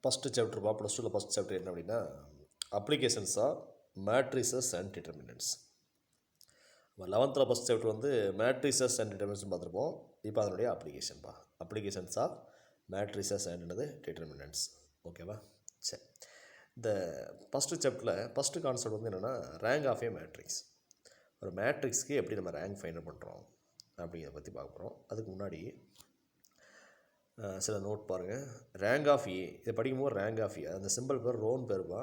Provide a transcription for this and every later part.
First சாப்டர்ப்பா plus டூவில் first chapter என்ன அப்படின்னா applications of matrices and determinants. 11th first chapter வந்து மேட்ரிசஸ் அண்ட் டிட்டர்மினன்ட்ஸ் பார்த்துருப்போம். இப்போ அதனுடைய அப்ளிகேஷன்ஸ் ஆஃப் மேட்ரிசஸ் அண்ட் என்னது டிட்டர்மினன்ட்ஸ். ஓகேவா? சரி, இந்த ஃபஸ்ட்டு சாப்டரில் ஃபஸ்ட்டு கான்செப்ட் வந்து என்னென்னா ரேங்க் ஆஃப் ஏ மேட்ரிக்ஸ். ஒரு மேட்ரிக்ஸ்க்கு எப்படி நம்ம ரேங்க் ஃபைண்ட் பண்ணுறோம் அப்படிங்கிறத பற்றி பார்க்க போகிறோம். அதுக்கு முன்னாடி சில நோட் பாருங்கள். ரேங்க் ஆஃப் ஏ, இதை படிக்கும்போது ரேங்க் ஆஃப் ஏ, அந்த சிம்பிள் பேர் ரோன் பேருப்பா.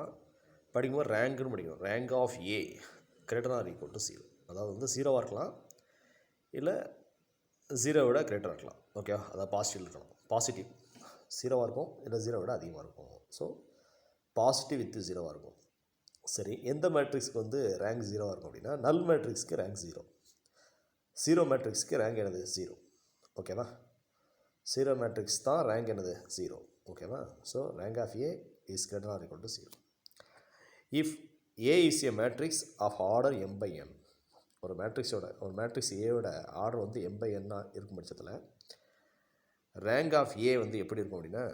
படிக்கும்போது ரேங்க்னு படிக்கணும். Rank of A greater or equal to 0. அதாவது வந்து 0வாக இருக்கலாம், இல்லை 0 விட கிரேட்டராக இருக்கலாம். ஓகேவா? அதாவது பாசிட்டிவ் இருக்கணும். பாசிட்டிவ் 0வாக இருக்கும், இல்லை 0 விட அதிகமாக இருக்கும். ஸோ பாசிட்டிவ் வித் 0வாக இருக்கும். சரி, எந்த மேட்ரிக்ஸ்க்கு வந்து ரேங்க் 0வாக இருக்கும் அப்படின்னா நல் மேட்ரிக்ஸ்க்கு ரேங்க் 0, 0 மேட்ரிக்ஸ்க்கு ரேங்க் என்னது 0. ஓகேவா? 0 மேட்ரிக்ஸ் தான் ரேங்க் என்னது 0. ஓகேவா? So rank of A is greater or equal to 0 if A is a matrix of order m by n. ஒரு மேட்ரிக்ஸ் ஏவோட ஆர்டர் வந்து m by n இருக்கும் பட்சத்தில் ரேங்க் ஆஃப் ஏ வந்து எப்படி இருக்கும் அப்படின்னா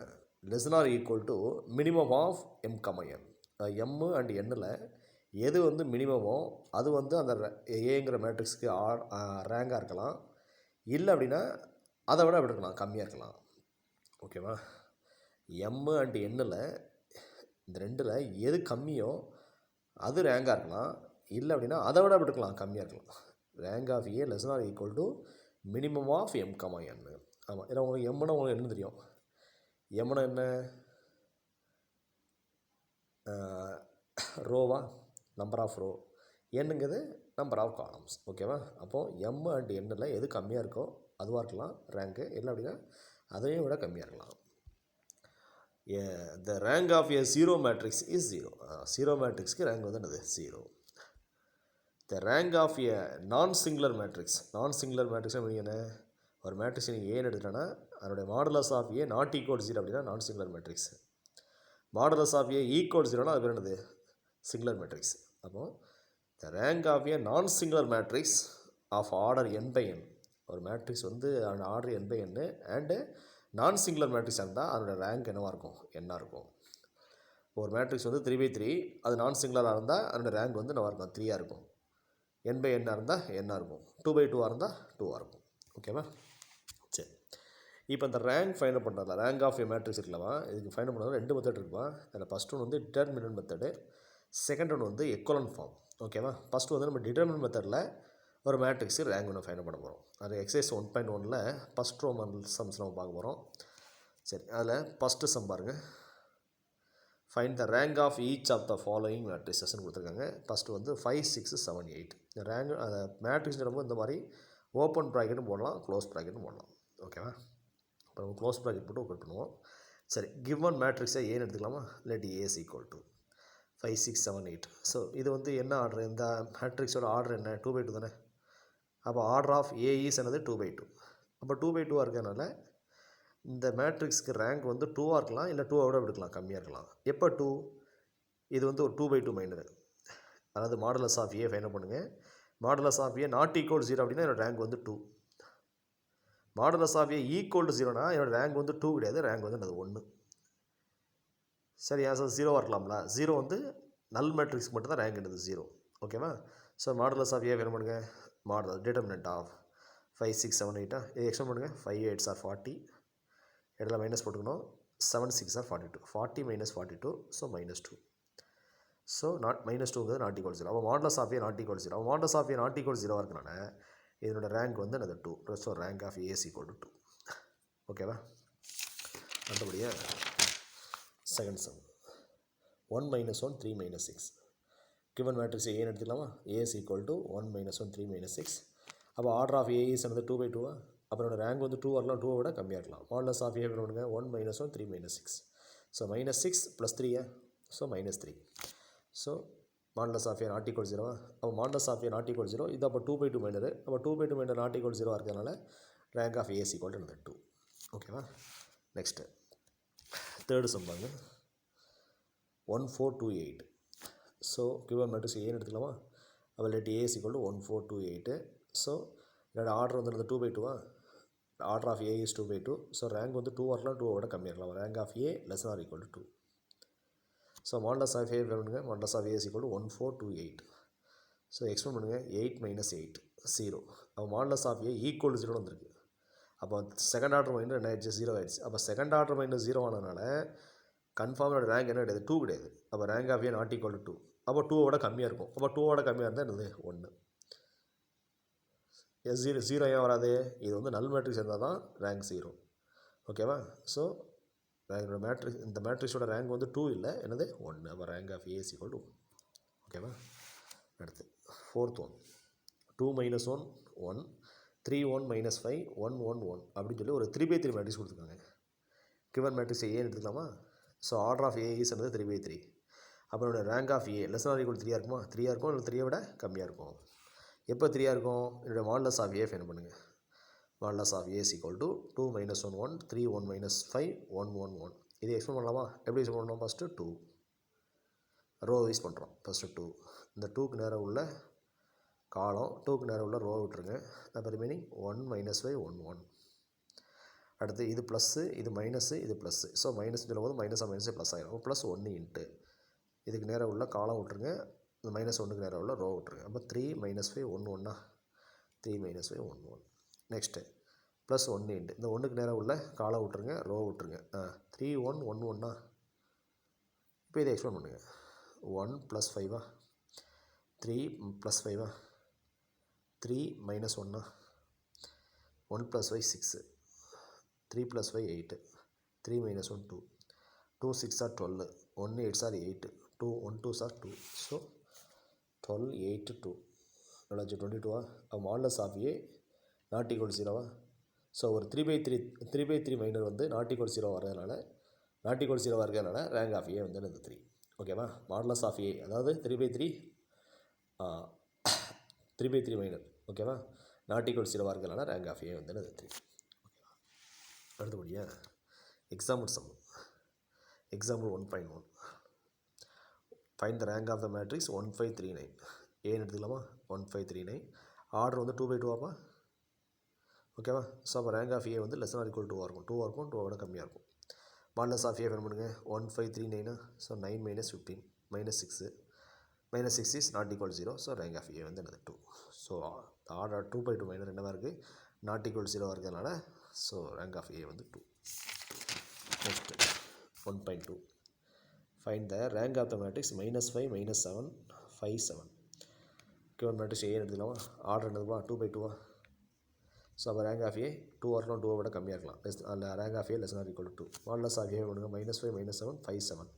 less or equal to minimum of m, n. m and n-ல் எது வந்து மினிமமோ அது வந்து அந்த ஏங்கிற மேட்ரிக்ஸ்க்கு ரேங்காக இருக்கலாம், இல்லை அப்படின்னா அதை விட எப்படி இருக்கலாம், கம்மியாக இருக்கலாம். ஓகேவா? m அண்ட் n-ல் இந்த ரெண்டில் எது கம்மியோ அது ரேங்காக இருக்கலாம், இல்லை அப்படின்னா அதை விட எப்படி இருக்கலாம், கம்மியாக இருக்கலாம். Rank of A less or equal to minimum of m, n. ஆமாம், ஏன்னா உங்களுக்கு எம்னா உங்களுக்கு என்ன தெரியும்? எம்னா என்ன? ரோவா, நம்பர் ஆஃப் ரோ. என்னங்கிறது நம்பர் ஆஃப் காலம்ஸ். ஓகேவா? அப்போது m அண்ட் n-ல் எது கம்மியாக இருக்கோ அதுவாக இருக்கலாம் ரேங்க்கு, இல்லை அப்படின்னா அதையும் விட கம்மியாக இருக்கலாம். The rank of a 0 matrix is 0. 0 மேட்ரிக்ஸ்க்கு ரேங்க் வந்து என்னது 0. த rank of A non singular matrix meaning என்ன? ஒரு மேட்ரிக்ஸ் நீங்கள் ஏன்னு எடுத்துட்டோன்னா அதனுடைய modulus of A not equal 0 அப்படின்னா non singular matrix. Modulus of A equal 0னா அது பேர் என்னது சிங்குலர் மேட்ரிக்ஸ். அப்போது த rank of A non singular matrix of order n by n. ஒரு மேட்ரிக்ஸ் வந்து அதோட order n by n and non singular matrix இருந்தால் அதோட ரேங்க் என்னவாக இருக்கும், என்ன இருக்கும். ஒரு மேட்ரிக்ஸ் வந்து 3/3, அது நான் சிங்குலராக இருந்தால் அதோட ரேங்க் வந்து என்னவாக இருக்கும், 3ஆக இருக்கும். n by n இருந்தால் என்ன இருக்கும், 2/2 இருந்தால் 2ஆக இருக்கும். ஓகேவா? சரி, இப்போ இந்த ரேங்க் ஃபைண்ட் பண்ணுறதுல ரேங்க் ஆஃப் ஏ மேட்ரிக்ஸ் இருக்கலாமா, இதுக்கு ஃபைண்ட் பண்ணுறது 2 மெத்தட் இருக்குப்பா. அதில் ஃபஸ்ட் ஒன் வந்து டிட்டர்மினன்ட் மெத்தடு, செகண்ட் ஒன் வந்து எக்கோலன் ஃபார்ம். ஓகேவா? ஃபஸ்ட்டு வந்து நம்ம டிட்டர்மினன்ட் மெத்தடில் ஒரு மேட்ரிக்ஸு ரேங்க் ஒன்று ஃபைண்ட் பண்ண போகிறோம். அது எக்ஸசைஸ் 1.1ல் ஃபஸ்ட் ரோமன் சம்ஸ் நம்ம பார்க்க போகிறோம். சரி, அதில் ஃபஸ்ட்டு சம் பாருங்கள். Find the rank of each of the following மேட்ரிக்ஸஸ்ன்னு கொடுத்துருக்காங்க. ஃபஸ்ட்டு வந்து 5, 6, 7, 8. இந்த ரேங்க் அதை மேட்ரிக்ஸ் நம்ம இந்த மாதிரி ஓப்பன் ப்ராக்கெட்டும் போடலாம், க்ளோஸ் ப்ராக்கெட்டும் போடலாம். ஓகேவா? இப்போ நம்ம க்ளோஸ் ப்ராக்கெட் போட்டு ஓப்பன் பண்ணுவோம். சரி, கிவன் மேட்ரிக்ஸை ஏன்னு எடுத்துக்கலாமா? Let A is equal to 5, 6, 7, 8. So இது வந்து என்ன ஆர்டர்? இந்த மேட்ரிக்ஸோட ஆர்டர் என்ன? 2/2 தானே. அப்போ ஆர்டர் ஆஃப் ஏ இஸ் என்னது 2/2. அப்போ 2/2 இருக்கிறதுனால இந்த மேட்ரிக்ஸ்க்கு ரேங்க் வந்து 2ஆக இருக்கலாம், இல்லை 2 விட எடுக்கலாம், கம்மியாக இருக்கலாம். எப்போ 2? இது வந்து ஒரு 2/2 மைனர். அதாவது மாடுலஸ் ஆஃப் ஏ ஃபைண்ட் பண்ணுங்கள். Modulus of A not equal 0 அப்படின்னா என்னோட ரேங்க் வந்து 2. Modulus of A equal to 0னா என்னோட ரேங்க் வந்து 2 கிடையாது, ரேங்க் வந்து அது 1. சரியா? ஸோ 0வாக இருக்கலாம்ல. 0 வந்து நல் மேட்ரிக்ஸ் மட்டும் தான் ரேங்க் என்னது 0. ஓகேவா? So modulus of A find பண்ணுங்கள். Modulus determinant of 5, 6, 7, 8. இது எக்ஸ்டெண்ட் பண்ணுங்கள். 5 8s are 40. இடத்துல மைனஸ் போட்டுக்கணும். 7 6 are 42. 40 minus 42, so -2. ஸோ -2ங்கிறது நாட் ஈக்குவல் 0. அப்போ modulus of A not equal 0. அப்போ modulus of A not equal 0 இருக்கனால இதனோட ரேங்க் வந்து என்னது 2. So rank of A is equal to 2. ஓகேவா? அடுத்தபடியாக செகண்ட் சம் 1 - 1 3 - 6. கிவன் மேட்ரிக்ஸ் ஏன்னு எடுத்துக்கலாமா? ஏ இஸ் ஈக்குவல் டு 1 - 1 3 - 6. அப்போ ஆர்டர் ஆஃப் ஏ இஸ் என்னது 2/2. அப்புறம் ரேங்க் வந்து 2 வரலாம், 2 விட கம்மியாக இருக்கலாம். மாடுலஸ் ஆஃப் ஏ பண்ணுங்க 1 - 1 3 - 6. So -6 + 3, so -3. So modulus of A not equal 0. அப்போ modulus of A not equal 0. இது அப்போ 2/2 மைனர். அப்போ 2/2 மைனர் நாட் ஈக்குவல் 0 இருக்கிறதுனால rank of A is equal to 2. ஓகேவா? நெக்ஸ்ட்டு தேர்டு சம் பாருங்க. 1 4 2 8. ஸோ கிவன் மேட்ரிக்ஸ் ஏன்னு எடுத்துக்கலாமா? அப்போ let A is equal to 1 4 2 8. So என்னோட ஆர்டர் வந்து 2/2. Order of A is 2/2. So rank வந்து 2 வரலாம், 2 விட கம்மியாக இருக்கலாம். Rank of A less or equal to 2. So modulus of A பண்ணுங்க, modulus of A is equal to 1428. So explain பண்ணுங்கள், 8 - 8 0. அப்போ மாடலஸ் ஆஃப் ஏ ஈக்குவல் 0 வந்திருக்கு. அப்போ செகண்ட் ஆர்டர் மைனஸ் என்ன ஆயிடுச்சு, 0 ஆயிடுச்சு. அப்போ செகண்ட் ஆர்டர் மைனஸ் 0 ஆனதுனால கன்ஃபார்மோட ரேங்க் என்ன கிடையாது, 2 கிடையாது. அப்போ rank of A not equal to 2. அப்போ 2 கம்மியாக இருக்கும். அப்போ 2 கம்மியாக இருந்தால் என்னது 1. ஜீரோ ஜீரோ ஏன் வராது, இது வந்து நல் மேட்ரிக்ஸ் இருந்தால் தான் ரேங்க் 0. ஓகேவா? ஸோ மேட்ரிக்ஸ், இந்த மேட்ரிக்ஸோட ரேங்க் வந்து 2 இல்லை, என்னது 1. அப்போ rank of A is equal to 1. ஓகேவா? அடுத்து ஃபோர்த் ஒன், 2 - 1 1, 3 1 - 5 1 1 1 அப்படின்னு சொல்லி ஒரு 3/3 மேட்ரிக்ஸ் கொடுத்துருக்காங்க. கிவன் மேட்ரிக்ஸ் ஏன்னு எடுத்துக்கலாமா? So order of A is என்னது 3/3. அப்போ rank of A less or equal 3 இருக்குமா? 3 இருக்கும், இல்லை 3 விட கம்மியாக இருக்கும். எப்போ 3 இருக்கும்? என்னுடைய மாடலஸ் ஆஃப் ஏ ஃபைன் பண்ணுங்கள். Modulus of A is equal to 2 - 1 1, 3 1 - 5 1 1 1. இதை எக்ஸ்பிளைன் பண்ணலாமா? எப்படி எக்ஸ்பிளைன் பண்ணலாம்? ஃபஸ்ட்டு 2 ரோ யூஸ் பண்ணுறோம். ஃபஸ்ட்டு 2, இந்த 2க்கு நேரம் உள்ள காலம், 2க்கு நேரம் உள்ள ரோ விட்டுருங்க. அப்போ ரிமைனிங் 1 - 5 1 1. அடுத்து இது ப்ளஸ்ஸு, இது மைனஸு, இது ப்ளஸ்ஸு. ஸோ மைனஸ் சொல்லும்போது மைனஸே ப்ளஸ் ஆகிடும். ப்ளஸ் 1 இன்ட்டு இதுக்கு நேரம் உள்ள காலம் விட்டுருங்க, இந்த -1க்கு நேரம் உள்ள ரோ விட்டுருங்க. அப்போ 3 - 5 1 1, 3 - 5 1 1. நெக்ஸ்ட்டு ப்ளஸ் 1 இன்ட்டு இந்த 1க்கு நேரம் உள்ள காலம் விட்டுருங்க, ரோ விட்டுருங்க. 3 1 1 1. இப்போ இதை எக்ஸ்பிளைன் பண்ணுங்கள். 1 + 5, 3 + 5, 3 - 1, 1 + 5 6, 3 + 5 8, 3 - 1 2, 2 6 are 12, 1 8 are 8, 2 1 2 are 2. ஸோ 12 8 2 எவ்வளோ 22. Modulus of A not equal 0. So ஒரு 3/3 மைனர் வந்து நாட் ஈக்குவல் 0 வரதுனால, நாட் ஈக்குவல் 0 இருக்கிறதுனால ரேங்க் ஆஃப் ஏ வந்து என்னது 3. ஓகேவா? மாடலஸ் ஆஃப் ஏ அதாவது 3/3 மைனர். ஓகேவா? நாட் ஈக்குவல் 0 இருக்கிறதுனால ரேங்க் ஆஃப் ஏ வந்து என்னது 3. அடுத்தபடியாக example sum. Example 1.1, find the rank of the matrix 1 5 3 9. ஏன்னு எடுத்துக்கலாமா? 1 5 3 9. ஆர்டர் வந்து 2/2 ஆப்பா. ஓகேவா? ஸோ அப்போ ரேங்க் ஆஃப் ஏ வந்து லெஸ் ஆர் ஈக்குவல் 2 இருக்கும். 2 இருக்கும், 2 விட கம்மியாக இருக்கும். மாடலஸ் ஆஃப் ஏ ஃபைண்ட் பண்ணுங்கள். 1 5 3 9. So 9 - 15 -6. -6 is not equal 0. So rank of A வந்து என்னது 2. ஸோ ஆர்டர் 2/2 மைனர் என்னவாக இருக்குது, நாட் ஈக்குவல் 0 இருக்கிறதுனால ஸோ ரேங்க் ஆஃப் ஏ வந்து 2. Next 1.2, find the rank of the matrix -5 -7 5 7. Given matrix ஏன்னு எடுத்துக்கலாமா? ஆர்டர் என்னதுப்பா 2/2. ஸோ அப்போ ரேங்க் ஆஃப் ஏ 2 வரலாம், 2 விட கம்மியாக இருக்கலாம். அதில் rank of A less or equal 2. Modulus of A பண்ணுங்கள். -5 -7 5 7.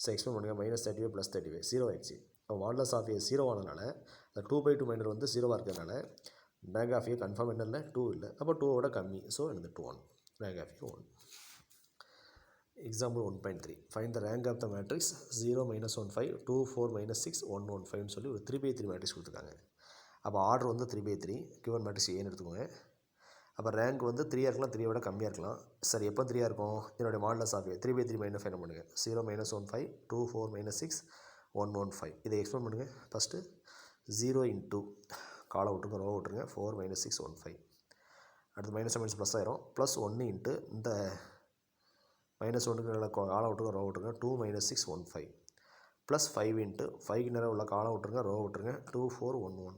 ஸோ எக்ஸ்பிளைன் பண்ணுங்கள். -35 + 35 0 ஆயிடுச்சு. இப்போ மாடலஸ் ஆஃப் ஏ 0 ஆனதுனால இந்த 2/2 மைனர் வந்து 0 இருக்கிறதுனால ரேங்க் ஆஃப் ஏ கன்ஃபார்ம் என்ன இல்லை, 2 இல்லை. அப்போ 2 விட கம்மி. ஸோ என்னது 2 1. Rank of A 1. Example 1.3, find the rank of the matrix 0 - 1 5 2 4 - 6 1 1 5ன்னு சொல்லி ஒரு 3/3 மேட்ரிக்ஸ் கொடுத்துருக்காங்க. அப்போ ஆர்டர் வந்து 3/3 கிவன் மேட்ரிக்ஸ் ஏன்னு எடுத்துக்கோங்க. அப்போ ரேங்க் வந்து 3 இருக்கலாம், 3 விட கம்மியாக இருக்கலாம். சரி, எப்போ 3 இருக்கும்? என்னுடைய modulus of A 3/3 minor find பண்ணுங்கள். 0 - 1 5 2 4 - 6 1 1 5. இதை எக்ஸ்பிளைன் பண்ணுங்கள். ஃபஸ்ட்டு 0 இன்ட்டு காலை விட்டுருங்க, ரோ விட்டுருங்க, 4 - 6 1 5. அடுத்து மைனஸ் ப்ளஸ் ஆயிரும். ப்ளஸ் 1 இன்ட்டு இந்த -1க்கு நேரம் காலம் விட்டுருங்க, ரோ விட்டுருங்க, 2 - 6 1 5. ப்ளஸ் 5 இன்ட்டு 5க்கு நேரம் உள்ள காலம் விட்டுருங்க, ரோ விட்டுருங்க, 2 4 1 1.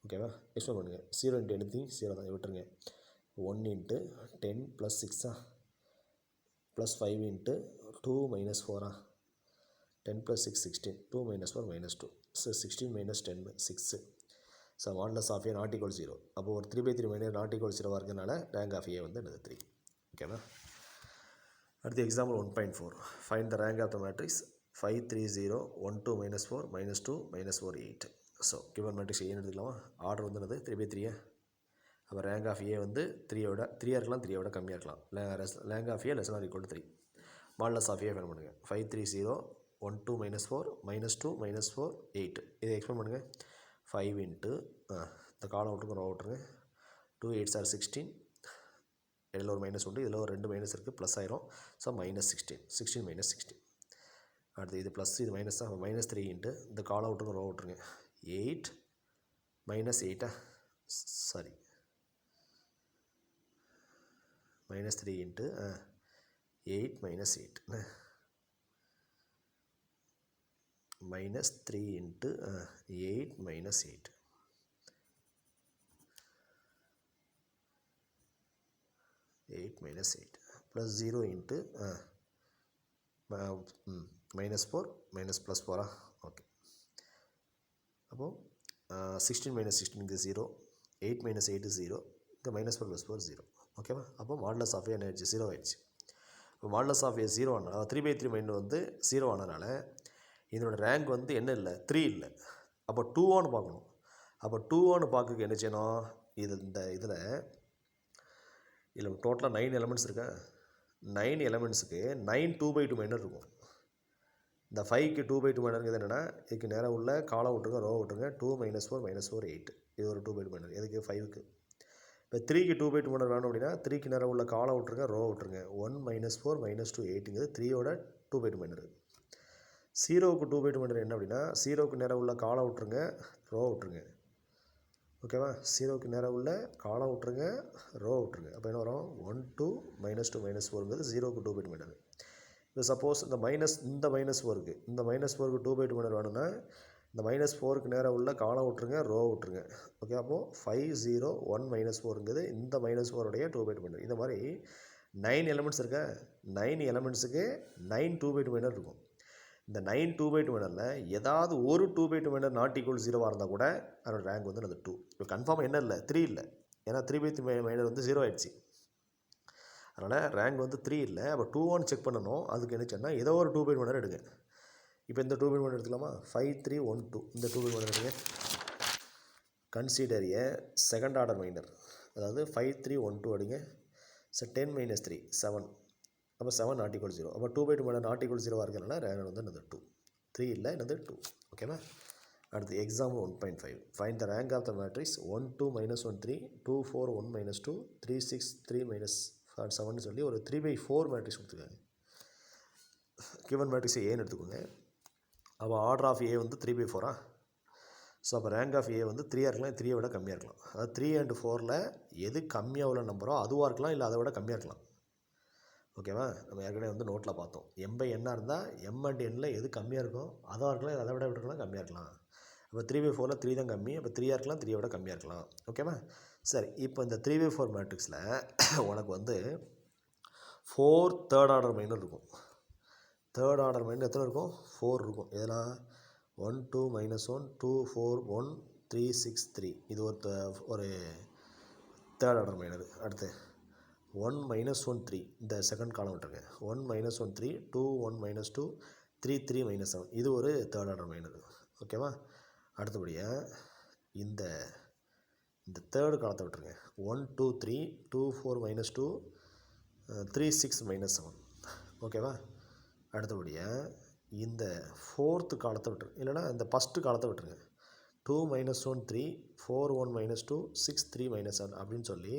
ஓகேவா? எக்ஸ்பிளைன் பண்ணுங்கள். 0 இன்ட்டு எனிதிங் 0 தான், விட்டுருங்க. 1 into 10 + 6 plus 5 into 2 - 4 10 + 6 16 2 - 4 -2. So 16 - 10 6. So modulus of A not equal 0. அப்போ ஒரு 3/3 மைனர் நாட் ஈக்குவல் 0 இருக்கிறதுனால ரேங்க் ஆஃப் ஏ வந்து என்னது 3. ஓகேவா? அடுத்து example 1.4, find the rank of the matrix 5 3 0 1 2 -4 -2 -4 8. So given matrix ஏன்னு எடுத்துக்கலாமா? ஆர்டர் வந்து என்னது 3/3. அப்போ ரேங்க் ஆஃப் ஏ வந்து 3 இருக்கலாம், 3 விட கம்மியாக இருக்கலாம். Rank of A less or equal 3. Modulus of A find பண்ணுங்கள். 5 3 0 1 2 -4 -2 -4 8. இதை எக்ஸ்பிளைன் பண்ணுங்கள். 5 இன்ட்டு இந்த காலம் விட்டுருங்க, ரோ விட்டுருங்க, 2 8 are 16. இதில் ஒரு மைனஸ் உண்டு, இதில் ஒரு 2 மைனஸ் இருக்குது, ப்ளஸ் ஆயிரும். ஸோ -16 16 - 16. அடுத்து இது ப்ளஸ், இது மைனஸ் தான். -3 இன்ட்டு இந்த காலம் விட்டுருங்க, ரோ விட்டுருங்க, 8 - 8 sorry minus 3 into 8 minus 8 minus 3 into 8 minus 8 8 minus 8 plus 0 into minus 4 minus plus 4 okay அப்போ 16 minus 16 is 0 8 minus 8 is 0 the minus 4 plus 4 0 ஓகேவா அப்போ மாடுலஸ் ஆஃப் என்ன ஆயிடுச்சு 0 ஆயிடுச்சு இப்போ மாடுலஸ் ஆஃப் 0 ஆனால் 3/3 மைண்ட் வந்து 0 ஆனதுனால இதனோட ரேங்க் வந்து என்ன இல்லை 3 இல்லை அப்போ 2 பார்க்கணும் அப்போ 2 பார்க்க என்ன செய்யணும் இந்த இதில் இல்லை டோட்டலாக 9 எலமெண்ட்ஸ் இருக்கா 9 எலமெண்ட்ஸுக்கு 9 2/2 மைனர் இருக்கும் இந்த 5க்கு 2/2 மைனருங்கிறது என்னென்னா இதுக்கு நேராக உள்ள காலம் விட்டுருங்க ரோ விட்டுருங்க 2 - 4 - 4 8 இது ஒரு 2/2 மைனர் எதுக்கு 5க்கு இப்போ 3க்கு 2/2 மைனர் வேணும் அப்படின்னா 3க்கு நேராக உள்ள காலம் விட்டுருங்க ரோ விட்டுருங்க 1 - 4 - 2 8ங்கிறது 3யோட 2/2 மைனர் 0க்கு 2/2 மைனர் என்ன அப்படின்னா 0க்கு நேராக உள்ள காலம் விட்டுருங்க ரோ விட்டுருங்க ஓகேவா 0க்கு நேராக உள்ள காலம் விட்டுருங்க ரோ விட்டுருங்க அப்போ என்ன வரும் 1 2 -2 -4ங்கிறது 0க்கு 2/2 மைனர் இப்போ சப்போஸ் இந்த மைனஸ் 4க்கு இந்த -4க்கு 2/2 மைனர் வேணும்னா இந்த -4க்கு நேராக உள்ள காலம் விட்டுருங்க ரோ விட்டுருங்க ஓகே அப்போது 5 0 1 -4ங்கிறது இந்த -4உடைய 2/2 மைனர் இந்த மாதிரி 9 எலமெண்ட்ஸ் இருக்கா 9 எலமெண்ட்ஸுக்கு 9 2/2 மைனர் இருக்கும் இந்த 9 2/2 மைனரில் ஏதாவது ஒரு 2/2 மைனர் நாட் ஈக்குவல் 0வாக இருந்தால் கூட அதோட ரேங்க் வந்து அது 2 இப்போ கன்ஃபார்ம் என்ன இல்லை 3 இல்லை ஏன்னா 3/3 மைனர் வந்து 0 ஆயிடுச்சு அதனால் ரேங்க் வந்து 3 இல்லை அப்போ 2 செக் பண்ணணும் அதுக்கு என்ன சொன்னால் ஏதோ ஒரு 2/2 மைனர் எடுங்க இப்போ இந்த 2/2 மைனர் எடுத்துக்கலாமா 5 3 1 2 இந்த 2/2 மைனர் எடுங்க கன்சிடர் ஏ செகண்ட் ஆர்டர் மைனர் அதாவது 5 3 1 2 எடுங்க ஸோ 10 - 3 7 அப்போ 7 நாட் ஈக்குவல் 0 அப்போ 2/2 மைனர் நாட் ஈக்குவல் 0வாக இருக்கிறதுனால ரேங்க் வந்து என்னது 2 3 இல்லை என்னது 2 ஓகேவா அடுத்து example 1.5 find the rank of the matrix 1 2 - 1 3 2 4 1 - 2 3 6 3 - 7 சொல்லி ஒரு 3/4 மேட்ரிக்ஸ் கொடுத்துருக்காங்க கிவன் மேட்ரிக்ஸை ஏன்னு எடுத்துக்கோங்க அப்போ ஆர்டர் ஆஃப் ஏ வந்து 3/4 ஸோ அப்போ ரேங்க் ஆஃப் ஏ வந்து 3 இருக்கலாம் 3 விட கம்மியாக இருக்கலாம் அதாவது 3 and 4ல் எது கம்மியாக உள்ள நம்பரோ அதுவாக இருக்கலாம் இல்லை அதை விட கம்மியாக இருக்கலாம் ஓகேவா நம்ம ஏற்கனவே வந்து நோட்டில் பார்த்தோம் M/N இருந்தால் M/Nல எது கம்மியாக இருக்கும் அதாக இருக்கலாம் அதை விட இருக்கலாம் கம்மியாக இருக்கலாம் இப்போ 3/4ல் 3 தான் கம்மி அப்போ 3 இருக்கலாம் 3 விட கம்மியாக இருக்கலாம் ஓகேவா சரி இப்போ இந்த 3/4 மேட்ரிக்ஸில் உனக்கு வந்து 4 தேர்ட் ஆர்டர் மைனர் இருக்கும் தேர்ட் ஆர்டர் மைனர் எத்தனை இருக்கும் 4 இருக்கும் இதெல்லாம் 1 2 - 1 2 4 1 3 6 3 இது ஒரு தேர்ட் ஆர்டர் மைனர் அடுத்து 1 - 1 3 இந்த செகண்ட் காலம் விட்டுருங்க 1 - 1 3 2 1 - 2 3 3 - 7 இது ஒரு தேர்ட் ஆர்டர் மைனர் ஓகேவா அடுத்தபடியாக இந்த தேர்டு காலத்தை விட்டுருங்க 1 2 3 2 4 - 2 3 6 - 7 ஓகேவா அடுத்தபடியாக இந்த ஃபோர்த்து காலத்தை விட்டுருங்க இல்லைனா இந்த ஃபஸ்ட்டு காலத்தை விட்டுருங்க 2 - 1 3 4 1 - 2 6 3 - 7 அப்படின்னு சொல்லி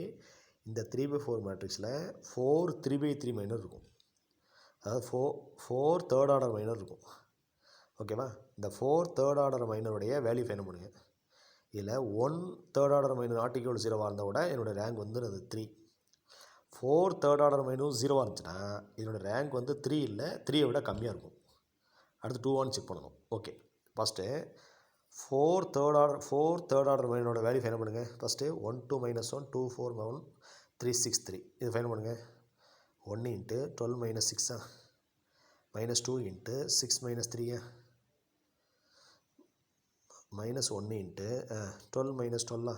இந்த 3/4 மேட்ரிக்ஸில் 4 3/3 மைனர் இருக்கும் அதாவது 4 தேர்ட் ஆர்டர் மைனர் இருக்கும் ஓகேவா இந்த 4 தேர்ட் ஆர்டர் மைனருடைய வேல்யூ ஃபைண்ட் பண்ணுங்க இதில் 1 third order minor not equal 0வாக இருந்தால் கூட என்னோடய ரேங்க் வந்து அது 3 4 தேர்ட் ஆர்டர் மைனரும் 0வாக இருந்துச்சுன்னா இதனோட ரேங்க் வந்து 3 இல்லை 3யை விட கம்மியாக இருக்கும் அடுத்து 2 செக் பண்ணணும் ஓகே ஃபஸ்ட்டு 4 தேர்ட் ஆர்டர் மைனரோட வேல்யூ ஃபைண்ட் பண்ணுங்கள் ஃபஸ்ட்டு 1 2 - 1 2 4 1 3 6 3 இது ஃபைண்ட் பண்ணுங்கள் 1 × 12 - 6 -2 × 6 - 3 -1 × 12 - 12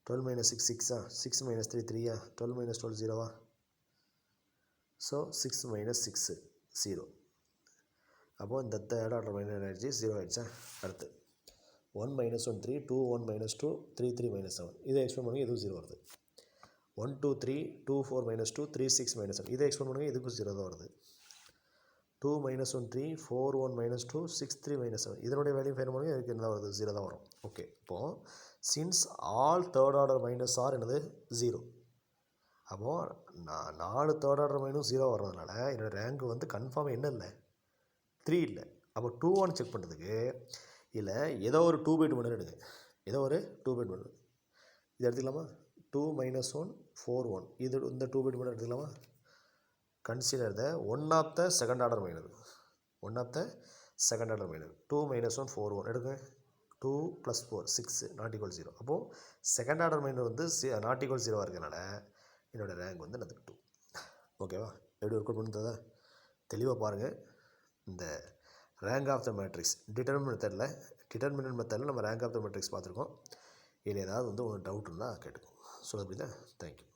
12 - 6 6 6 - 3 3 12 - 12 0 ஸோ 6 - 6 0 அப்போது இந்த தேர்ட் ஆர்டர் மைனர் எனர்ஜி 0 ஆகிடுச்சா அடுத்து 1 - 1 3 2 1 - 2 3 3 - 7 இதை எக்ஸ்பிளைன் பண்ணுங்கள் இதுவும் 0 வருது 1 2 3 2 4 - 2 3 6 - 7 இதை எக்ஸ்பிளைன் பண்ணுங்கள் இதுக்கும் 0 தான் வருது 2 - 1 3 4 1 - 2 6 3 - 7 இதனுடைய வேல்யூ ஃபைண்ட் பண்ணுங்கள் இதுக்கு என்ன வருது 0 தான் வரும் ஓகே இப்போது since all third order minors are என்னது 0 அப்போது 4 தேர்ட் ஆர்டர் மைனஸ் 0 வர்றதுனால என்னோடய ரேங்க் வந்து கன்ஃபார்ம் என்ன இல்லை 3 இல்லை அப்போ 2 செக் பண்ணுறதுக்கு இல்லை ஏதோ ஒரு 2/2 மைனர் எடுங்க ஏதோ ஒரு 2/2 மைனர் இது எடுத்துக்கலாமா 2 - 1 4 1 இது இந்த 2 பிட் மட்டும் எடுத்துக்கலாமா? Consider the one of the second order minor, one of the second order minor. 2 - 1 4 1 எடுங்க. 2 + 4 6 நாட் ஈக்குவல் 0. அப்போது செகண்ட் ஆர்டர் மைனர் வந்து நாட் ஈக்குவல் 0 இருக்கனால என்னோடய ரேங்க் வந்து எனக்கு 2. ஓகேவா? எப்படி ஒர்க் அவுட் பண்ணுறதா தெளிவாக பாருங்கள். இந்த rank of the matrix determinant மெத்தடில் நம்ம ரேங்க் ஆஃப் த மேட்ரிக்ஸ் பார்த்துருக்கோம். இதில் ஏதாவது வந்து உங்களுக்கு டவுட் இருந்தால் கேட்டுக்கோங்க. சொல்ல புரியுதா? தேங்க்யூ.